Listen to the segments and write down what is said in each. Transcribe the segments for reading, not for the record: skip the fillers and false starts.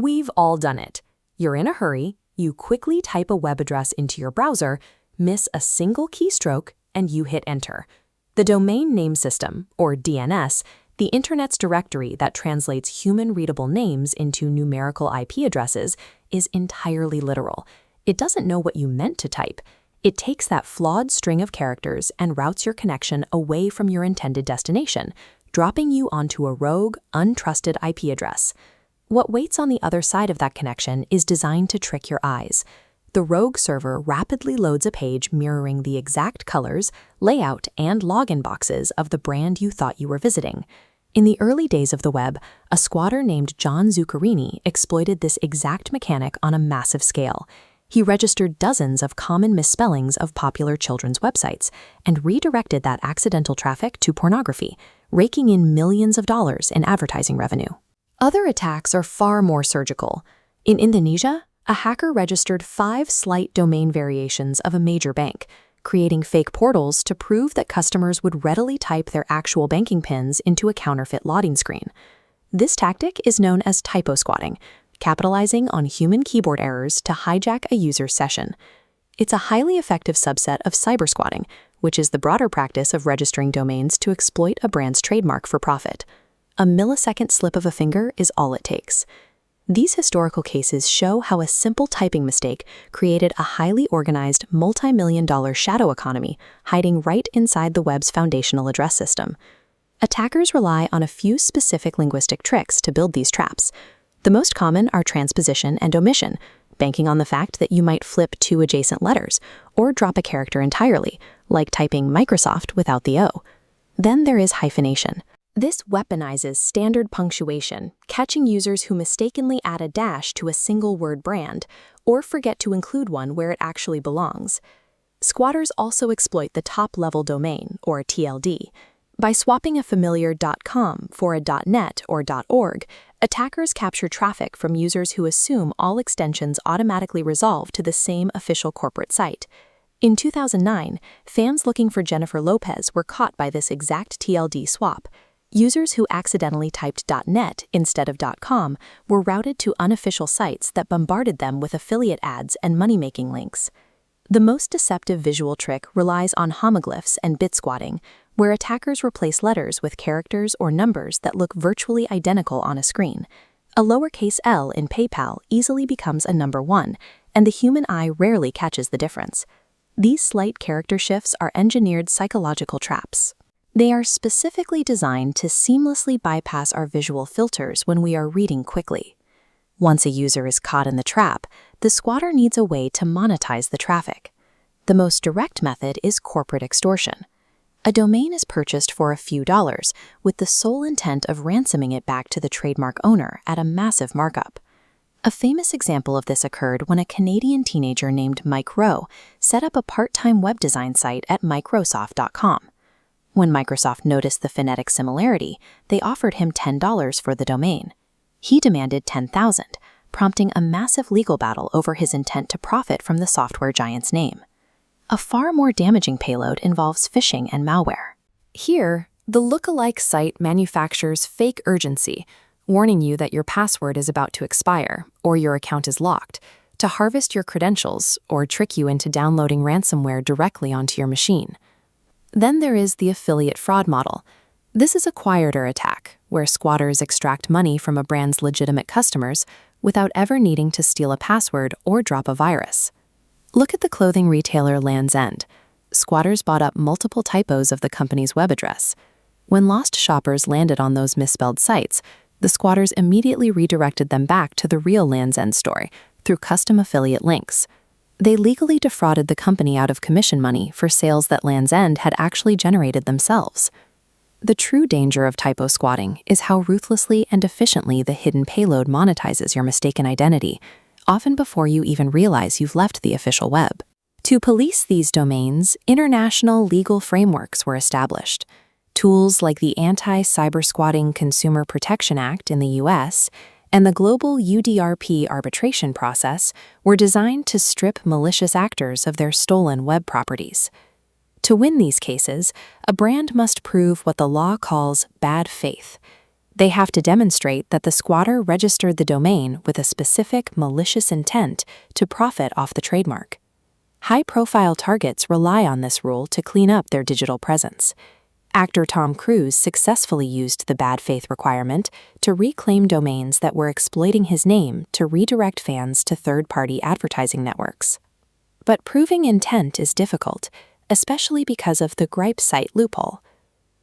We've all done it. You're in a hurry, you quickly type a web address into your browser, miss a single keystroke, and you hit enter. The Domain Name System, or DNS, the Internet's directory that translates human-readable names into numerical IP addresses, is entirely literal. It doesn't know what you meant to type. It takes that flawed string of characters and routes your connection away from your intended destination, dropping you onto a rogue, untrusted IP address. What waits on the other side of that connection is designed to trick your eyes. The rogue server rapidly loads a page mirroring the exact colors, layout, and login boxes of the brand you thought you were visiting. In the early days of the web, a squatter named John Zuccarini exploited this exact mechanic on a massive scale. He registered dozens of common misspellings of popular children's websites and redirected that accidental traffic to pornography, raking in millions of dollars in advertising revenue. Other attacks are far more surgical. In Indonesia, a hacker registered 5 slight domain variations of a major bank, creating fake portals to prove that customers would readily type their actual banking PINs into a counterfeit login screen. This tactic is known as typosquatting, capitalizing on human keyboard errors to hijack a user's session. It's a highly effective subset of cybersquatting, which is the broader practice of registering domains to exploit a brand's trademark for profit. A millisecond slip of a finger is all it takes. These historical cases show how a simple typing mistake created a highly organized, multi-million-dollar shadow economy hiding right inside the web's foundational address system. Attackers rely on a few specific linguistic tricks to build these traps. The most common are transposition and omission, banking on the fact that you might flip 2 adjacent letters or drop a character entirely, like typing Microsoft without the O. Then there is hyphenation. This weaponizes standard punctuation, catching users who mistakenly add a dash to a single-word brand or forget to include one where it actually belongs. Squatters also exploit the top-level domain, or TLD. By swapping a familiar .com for a .net or .org, attackers capture traffic from users who assume all extensions automatically resolve to the same official corporate site. In 2009, fans looking for Jennifer Lopez were caught by this exact TLD swap. Users who accidentally typed .net instead of .com were routed to unofficial sites that bombarded them with affiliate ads and money-making links. The most deceptive visual trick relies on homoglyphs and bit squatting, where attackers replace letters with characters or numbers that look virtually identical on a screen. A lowercase l in PayPal easily becomes a number 1, and the human eye rarely catches the difference. These slight character shifts are engineered psychological traps. They are specifically designed to seamlessly bypass our visual filters when we are reading quickly. Once a user is caught in the trap, the squatter needs a way to monetize the traffic. The most direct method is corporate extortion. A domain is purchased for a few dollars with the sole intent of ransoming it back to the trademark owner at a massive markup. A famous example of this occurred when a Canadian teenager named Mike Rowe set up a part-time web design site at Microsoft.com. When Microsoft noticed the phonetic similarity, they offered him $10 for the domain. He demanded $10,000, prompting a massive legal battle over his intent to profit from the software giant's name. A far more damaging payload involves phishing and malware. Here, the look-alike site manufactures fake urgency, warning you that your password is about to expire or your account is locked, to harvest your credentials or trick you into downloading ransomware directly onto your machine. Then there is the affiliate fraud model. This is a quieter attack, where squatters extract money from a brand's legitimate customers without ever needing to steal a password or drop a virus. Look at the clothing retailer Land's End. Squatters bought up multiple typos of the company's web address. When lost shoppers landed on those misspelled sites, the squatters immediately redirected them back to the real Land's End store through custom affiliate links. They legally defrauded the company out of commission money for sales that Land's End had actually generated themselves. The true danger of typosquatting is how ruthlessly and efficiently the hidden payload monetizes your mistaken identity, often before you even realize you've left the official web. To police these domains, international legal frameworks were established. Tools like the Anti-Cybersquatting Consumer Protection Act in the US and the global UDRP arbitration process were designed to strip malicious actors of their stolen web properties. To win these cases, a brand must prove what the law calls bad faith. They have to demonstrate that the squatter registered the domain with a specific malicious intent to profit off the trademark. High-profile targets rely on this rule to clean up their digital presence. Actor Tom Cruise successfully used the bad faith requirement to reclaim domains that were exploiting his name to redirect fans to third-party advertising networks. But proving intent is difficult, especially because of the gripe site loophole.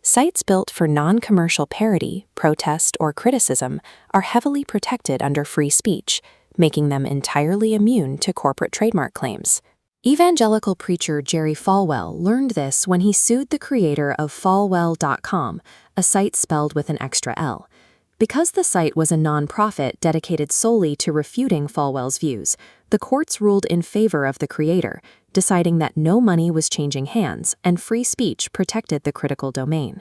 Sites built for non-commercial parody, protest, or criticism are heavily protected under free speech, making them entirely immune to corporate trademark claims. Evangelical preacher Jerry Falwell learned this when he sued the creator of Falwell.com, a site spelled with an extra L. Because the site was a non-profit dedicated solely to refuting Falwell's views, the courts ruled in favor of the creator, deciding that no money was changing hands and free speech protected the critical domain.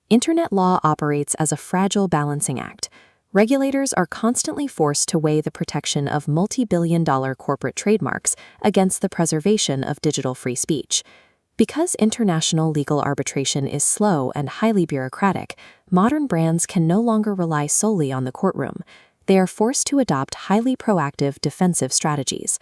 Internet law operates as a fragile balancing act. Regulators are constantly forced to weigh the protection of multi-billion-dollar corporate trademarks against the preservation of digital free speech. Because international legal arbitration is slow and highly bureaucratic, modern brands can no longer rely solely on the courtroom. They are forced to adopt highly proactive defensive strategies.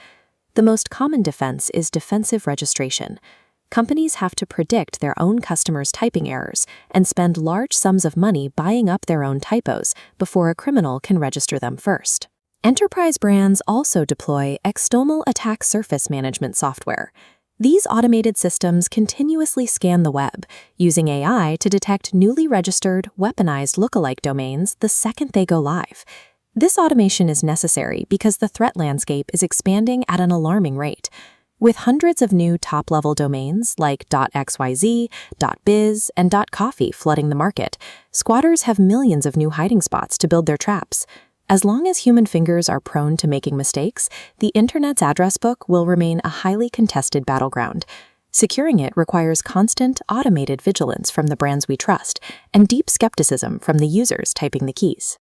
The most common defense is defensive registration. Companies have to predict their own customers' typing errors and spend large sums of money buying up their own typos before a criminal can register them first. Enterprise brands also deploy external attack surface management software. These automated systems continuously scan the web, using AI to detect newly registered, weaponized lookalike domains the second they go live. This automation is necessary because the threat landscape is expanding at an alarming rate. With hundreds of new top-level domains like .xyz, .biz, and .coffee flooding the market, squatters have millions of new hiding spots to build their traps. As long as human fingers are prone to making mistakes, the Internet's address book will remain a highly contested battleground. Securing it requires constant, automated vigilance from the brands we trust and deep skepticism from the users typing the keys.